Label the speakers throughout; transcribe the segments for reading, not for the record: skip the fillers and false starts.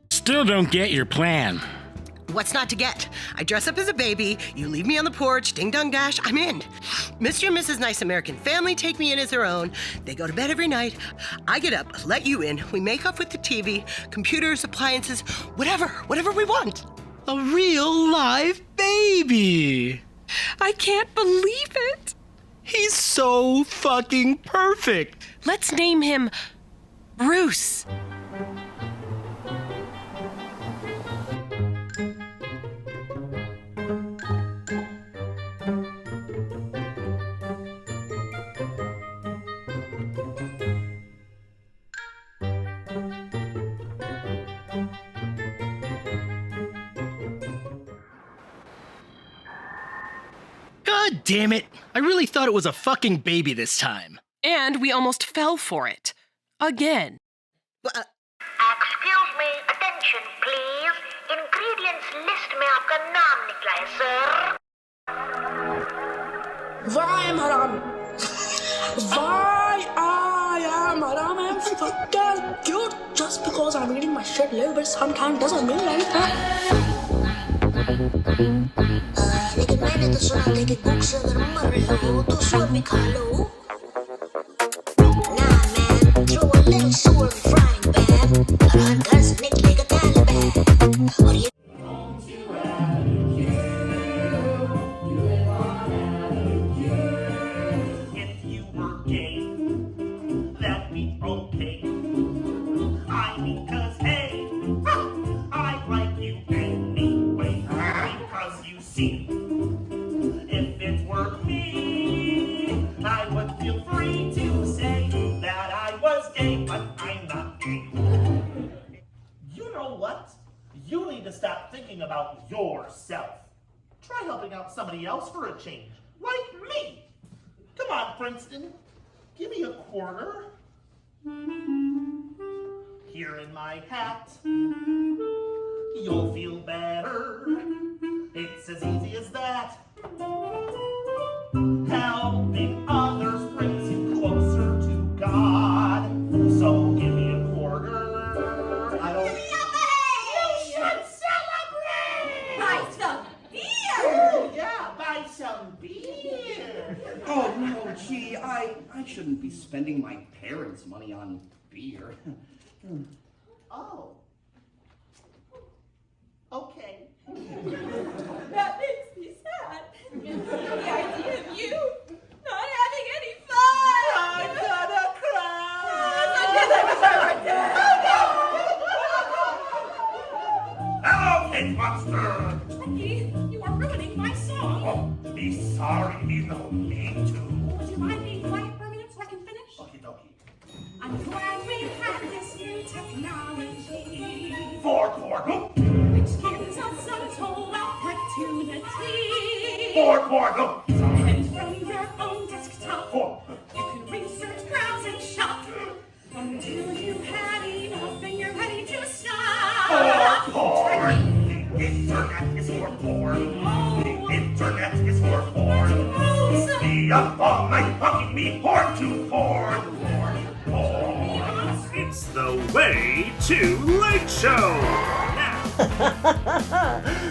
Speaker 1: Still don't get your plan.
Speaker 2: What's not to get? I dress up as a baby, you leave me on the porch, ding dong dash, I'm in. Mr. and Mrs. Nice American Family take me in as their own. They go to bed every night. I get up, let you in, we make up with the TV, computers, appliances, whatever we want.
Speaker 3: A real live baby!
Speaker 4: I can't believe it!
Speaker 3: He's so fucking perfect!
Speaker 4: Let's name him Bruce.
Speaker 3: God damn it! I really thought it was a fucking baby this time.
Speaker 4: And we almost fell for it. Again.
Speaker 5: Excuse me, attention please. Ingredients list में आपका नाम निकला है sir.
Speaker 6: Why am haram? Why I am haram? I'm fucking cute. Just because I'm eating my shit a little bit sometimes doesn't mean anything. लेकिन मैंने तो सुना था कि भूख से अगर मर रहे हो तो सूअर भी खा लो. Nah man, throw a little sewer in the frying pan. और हर घर से निकलेगा तालिबान. और ये
Speaker 7: If you were gay, that'd be okay. I mean, 'cause hey, I like you anyway. Because you see, if it were me, I would feel free to say that I was gay, but I'm not gay. You know what? You need to stop thinking about yourself. Try helping out somebody else for a change, like me. Come on, Princeton. Give me a quarter. Here in my hat. You'll feel better. It's as easy as that. Helping others brings you closer to God. So give me a quarter. I don't... You should celebrate!
Speaker 8: Buy some beer!
Speaker 7: Oh, yeah, buy some beer.
Speaker 9: Oh, no, gee, I shouldn't be spending my parents' money on beer.
Speaker 7: Oh. Okay.
Speaker 8: That makes me sad. The idea of you not having any fun!
Speaker 7: I'm gonna cry! Hello, Cake Monster!
Speaker 8: Becky, you are ruining my song!
Speaker 7: Oh, be sorry, you don't need to.
Speaker 8: Would you mind being quiet for a minute so I can finish?
Speaker 7: Okie dokie.
Speaker 8: I'm glad we have this new technology.
Speaker 7: Four hoop!
Speaker 8: Which gives us some total opportunity.
Speaker 7: Four hoop!
Speaker 8: And from your own desktop,
Speaker 7: Four.
Speaker 8: you can research, browse, and shop. Until you've had enough and you're ready to stop.
Speaker 7: Porn! The internet is for porn. The internet is for porn. Be up all night fucking me porn to porn. Porn. It's the Way Too Late Show.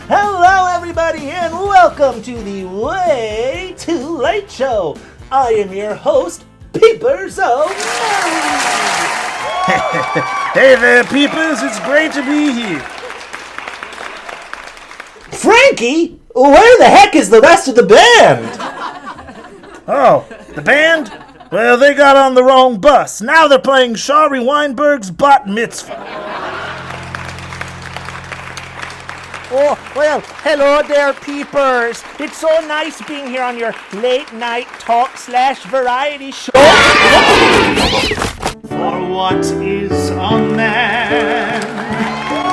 Speaker 10: Hello, everybody, and welcome to the Way Too Late Show. I am your host, Peepers O'Malley.
Speaker 1: Hey there, peepers. It's great to be here.
Speaker 10: Frankie, where the heck is the rest of the band?
Speaker 1: Oh, the band? Well, they got on the wrong bus. Now they're playing Shari Weinberg's Bat Mitzvah.
Speaker 10: Oh, well, hello there, peepers. It's so nice being here on your late night talk/variety show.
Speaker 7: For what is a man?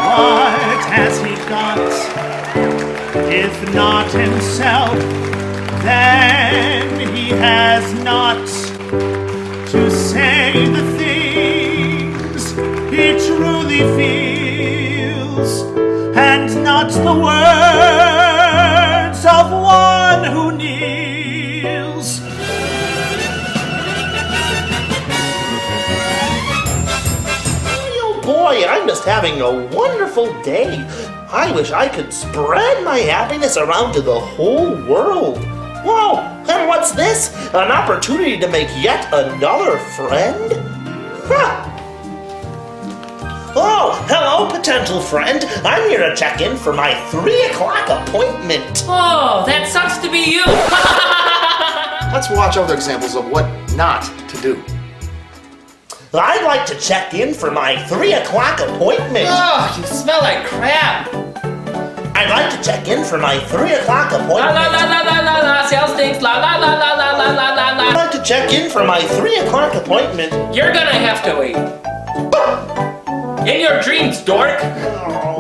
Speaker 7: What has he got? If not himself, then he has not to say the things he truly feels.
Speaker 1: feels, and not the words of one who kneels. Oh boy, I'm just having a wonderful day. I wish I could spread my happiness around to the whole world. Whoa, and what's this? An opportunity to make yet another friend? Huh. Oh, hello, potential friend. I'm here to check in for my 3 o'clock appointment.
Speaker 11: Oh, that sucks to be you.
Speaker 12: Let's watch other examples of what not to do.
Speaker 1: I'd like to check in for my 3 o'clock appointment.
Speaker 11: Oh, you smell like crap.
Speaker 1: I'd like to check in for my 3 o'clock
Speaker 11: La
Speaker 1: appointment.
Speaker 11: la la la la la la, sales stinks. La la la la la la la la la.
Speaker 1: I'd like to check in for my 3 o'clock appointment.
Speaker 11: You're gonna have to wait. In your dreams, dork.
Speaker 1: Oh,